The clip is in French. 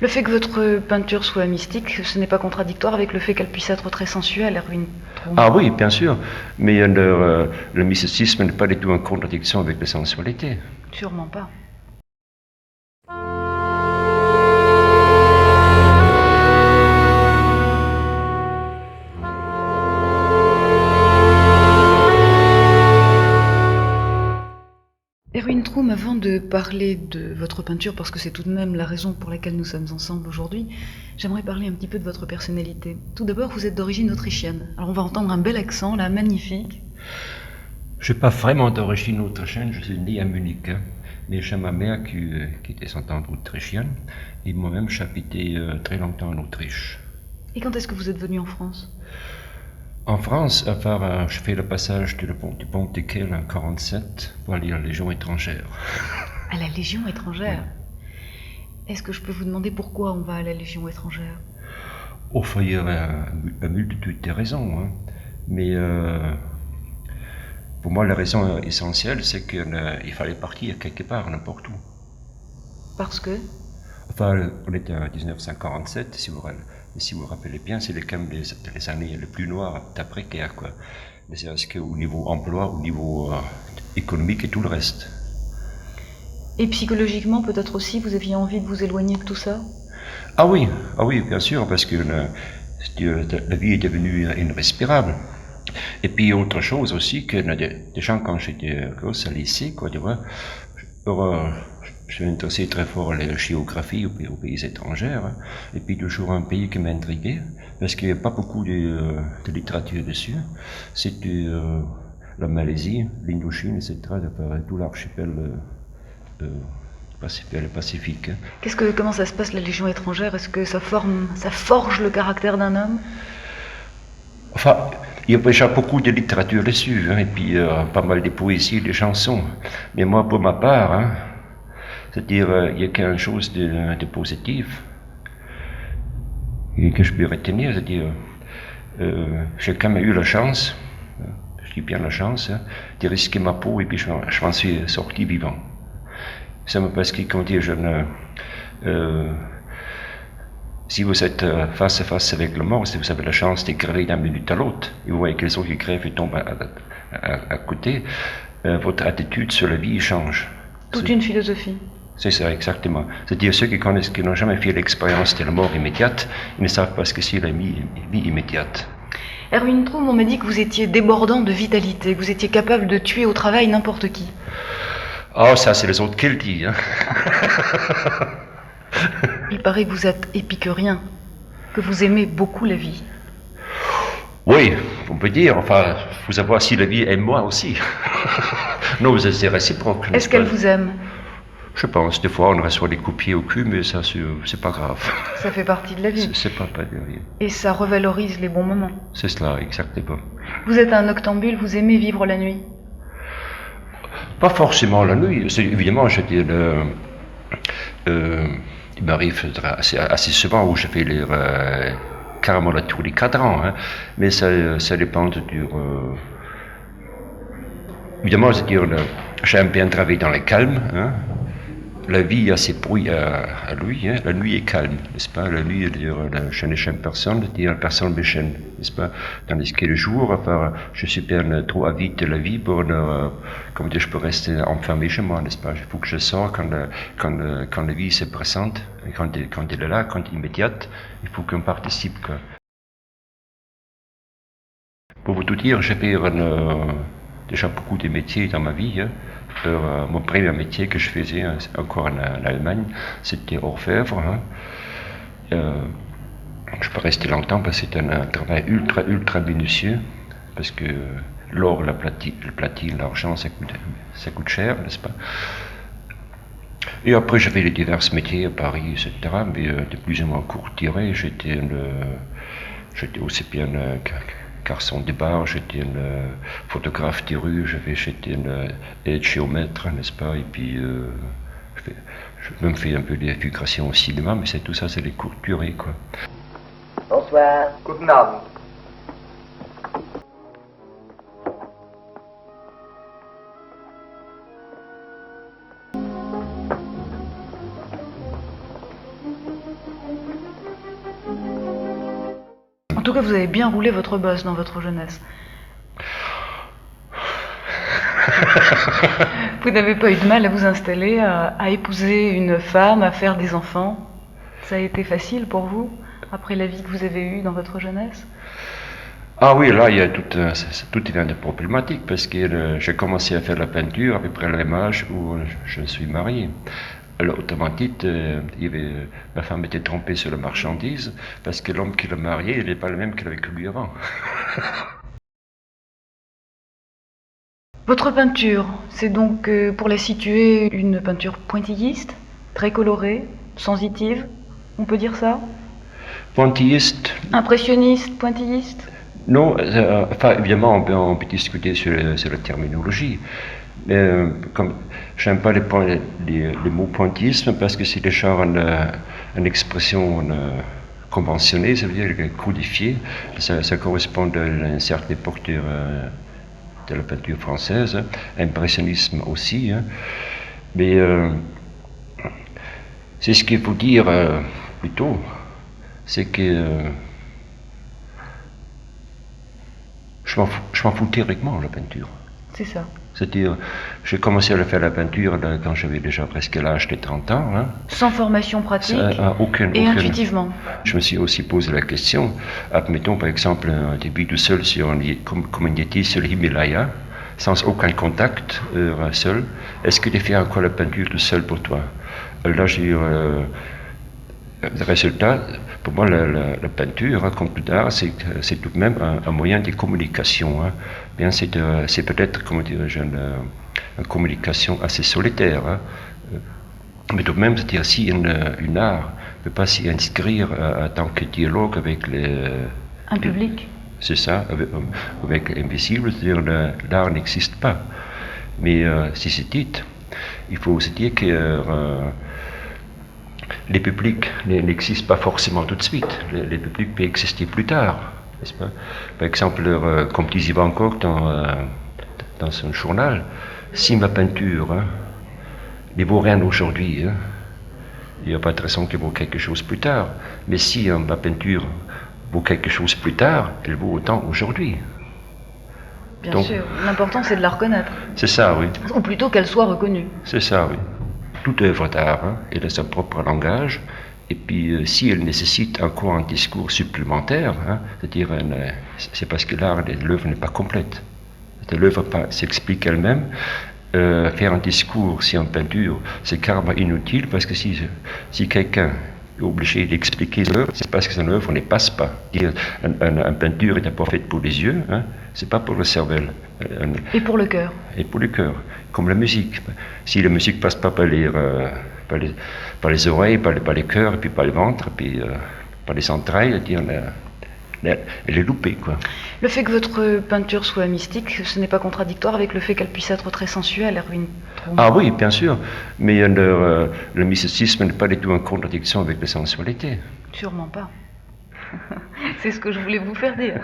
Le fait que votre peinture soit mystique, ce n'est pas contradictoire avec le fait qu'elle puisse être très sensuelle, Erwin Tromm. Ah oui, bien sûr, mais le mysticisme n'est pas du tout en contradiction avec la sensualité. Sûrement pas. Erwin Tromm, avant de parler de votre peinture, parce que c'est tout de même la raison pour laquelle nous sommes ensemble aujourd'hui, j'aimerais parler un petit peu de votre personnalité. Tout d'abord, vous êtes d'origine autrichienne. Alors on va entendre un bel accent, là, magnifique. Je ne suis pas vraiment d'origine autrichienne, je suis né à Munich, hein. Mais j'ai ma mère qui était descendante autrichienne, et moi-même j'ai habité très longtemps en Autriche. Et quand est-ce que vous êtes venu en France? En France, je fais le passage du pont de Kehl en 1947 pour aller à la Légion étrangère. À la Légion étrangère? Est-ce que je peux vous demander pourquoi on va à la Légion étrangère? Au fond, il y a une multitude de raisons, hein. Mais pour moi, la raison essentielle, c'est qu'il fallait partir quelque part, n'importe où. Parce que? Enfin, on était en 1947, si vous vous rappelez bien, c'est quand même les années les plus noires d'après-guerre, quoi. Mais c'est parce qu'au niveau emploi, au niveau économique et tout le reste. Et psychologiquement, peut-être aussi, vous aviez envie de vous éloigner de tout ça? Ah oui, bien sûr, parce que la vie est devenue irrespirable. Et puis autre chose aussi, que des gens, quand j'étais gosse à lycée, quoi, tu vois, je suis intéressé très fort à la géographie aux pays étrangers, hein. Et puis toujours un pays qui m'intriguait, parce qu'il n'y a pas beaucoup de littérature dessus. C'était la Malaisie, l'Indochine, etc., tout l'archipel Pacifique. Comment ça se passe, la Légion étrangère? Est-ce que ça forge le caractère d'un homme? Enfin, il y a déjà beaucoup de littérature dessus, hein, et puis pas mal de poésies, de chansons. Mais moi, pour ma part, hein, c'est-à-dire, il y a quelque chose de positif et que je peux retenir, c'est-à-dire, j'ai quand même eu la chance, je dis bien la chance, hein, de risquer ma peau et puis je m'en suis sorti vivant. Ça me parce que, comment dire, si vous êtes face à face avec le mort, si vous avez la chance de crever d'un minute à l'autre, et vous voyez que les autres qui crèvent et tombent à côté, votre attitude sur la vie change. Toute une philosophie. C'est ça, exactement. C'est-à-dire ceux qui n'ont jamais fait l'expérience de la mort immédiate, ils ne savent pas ce que c'est la vie immédiate. Erwin Tromm, on m'a dit que vous étiez débordant de vitalité, que vous étiez capable de tuer au travail n'importe qui. Oh, ça, c'est les autres qui le disent, hein. Il paraît que vous êtes épicurien, que vous aimez beaucoup la vie. Oui, on peut dire, enfin, faut savoir si la vie aime moi aussi. Non, c'est réciproque. Est-ce qu'elle vous aime? Je pense, des fois on reçoit des coups de pied au cul, mais ça c'est pas grave. Ça fait partie de la vie. C'est pas de la vie. Et ça revalorise les bons moments. C'est cela, exactement. Vous êtes un noctambule, vous aimez vivre la nuit? Pas forcément la nuit. Évidemment, je dis, il m'arrive assez souvent où je fais carrément tous les cadrans, hein. Mais ça dépend évidemment, c'est-à-dire, j'aime bien travailler dans le calme, hein. La vie a ses bruits à lui, hein. La nuit est calme, n'est-ce pas? La nuit, je ne gêne personne, personne me gêne, n'est-ce pas? Tandis que le jour, enfin, je suis bien trop avide de la vie pour comme dire, je peux rester enfermé chez moi, n'est-ce pas? Il faut que je sors quand la vie se présente, quand elle est là, quand elle est immédiate, il faut qu'on participe, quoi. Pour vous tout dire, j'ai fait déjà beaucoup de métiers dans ma vie, hein. Mon premier métier que je faisais, hein, encore en Allemagne, c'était orfèvre, hein. Je peux rester longtemps parce que c'est un travail ultra minutieux, parce que l'or, la platine, l'argent, ça coûte cher, n'est-ce pas? Et après, j'avais les divers métiers à Paris, etc., mais de plus ou moins courte durée. J'étais aussi bien garçon de bar, j'étais un photographe des rues, j'étais un géomètre, n'est-ce pas? Et puis, je me fais un peu des figurations au cinéma, mais tout ça, c'est des courtes durées, quoi. Bonsoir. Guten Abend. tout cas, vous avez bien roulé votre bosse dans votre jeunesse. Vous n'avez pas eu de mal à vous installer, à épouser une femme, à faire des enfants? Ça a été facile pour vous, après la vie que vous avez eue dans votre jeunesse? Ah oui, là, il y a tout une problématique, parce que j'ai commencé à faire la peinture à peu près le même âge où je me suis marié. Alors, automatiquement, ma femme était trompée sur la marchandise, parce que l'homme qui l'a marié, il n'est pas le même qu'elle avait connu avant. Votre peinture, c'est donc, pour la situer, une peinture pointilliste, très colorée, sensitive, on peut dire ça? Pointilliste, Impressionniste, pointilliste? non, enfin, évidemment, on peut discuter sur la terminologie. Mais comme j'aime pas les mots pointillisme parce que c'est déjà une expression conventionnée, ça veut dire codifiée. Ça correspond à une certaine époque de la peinture française, hein. Impressionnisme aussi. Hein. Mais c'est ce qu'il faut dire plutôt, c'est que je m'en fous théoriquement de la peinture. C'est ça. C'est-à-dire, j'ai commencé à faire la peinture là, quand j'avais déjà presque l'âge de 30 ans. Hein. Sans formation pratique Aucune. intuitivement. Je me suis aussi posé la question, admettons par exemple un début tout seul comme on était sur l'Himalaya, sans aucun contact, seul. Est-ce que tu fais encore la peinture tout seul pour toi? Là, j'ai eu le résultat. Pour moi, la peinture, hein, comme tout art, c'est tout de même un moyen de communication. Hein. Bien, c'est peut-être, comment dirais-je, une communication assez solitaire. Hein. Mais tout de même, c'est-à-dire si une art ne peut pas s'y inscrire en tant que dialogue avec un public. C'est ça, avec l'invisible, c'est-à-dire l'art n'existe pas. Mais si c'est dit, il faut aussi dire que les publics n'existent pas forcément tout de suite. Les publics peuvent exister plus tard, n'est-ce pas? Par exemple, comme disait Van Gogh dans son journal, si ma peinture ne vaut rien aujourd'hui, hein, il n'y a pas de raison qu'elle vaut quelque chose plus tard. Mais si ma peinture vaut quelque chose plus tard, elle vaut autant aujourd'hui. Bien sûr, l'important c'est de la reconnaître. C'est ça, oui. Ou plutôt qu'elle soit reconnue. C'est ça, oui. Toute œuvre d'art, hein, elle a son propre langage, et puis si elle nécessite encore un discours supplémentaire, hein, c'est-à-dire c'est parce que l'œuvre n'est pas complète. L'œuvre s'explique elle-même. Faire un discours si en peinture, c'est carrément inutile, parce que si quelqu'un est obligé d'expliquer l'œuvre, c'est parce que son œuvre ne passe pas. Une peinture est d'abord faite pour les yeux, hein, c'est pas pour le cerveau. Et pour le cœur. Et pour le cœur, comme la musique. Si la musique passe pas par les oreilles, par les cœurs, et puis par le ventre, et puis par les entrailles, elle est loupée, quoi. Le fait que votre peinture soit mystique, ce n'est pas contradictoire avec le fait qu'elle puisse être très sensuelle, Erwin Tromm? Ah oui, bien sûr, mais le mysticisme n'est pas du tout en contradiction avec la sensualité. Sûrement pas. C'est ce que je voulais vous faire dire.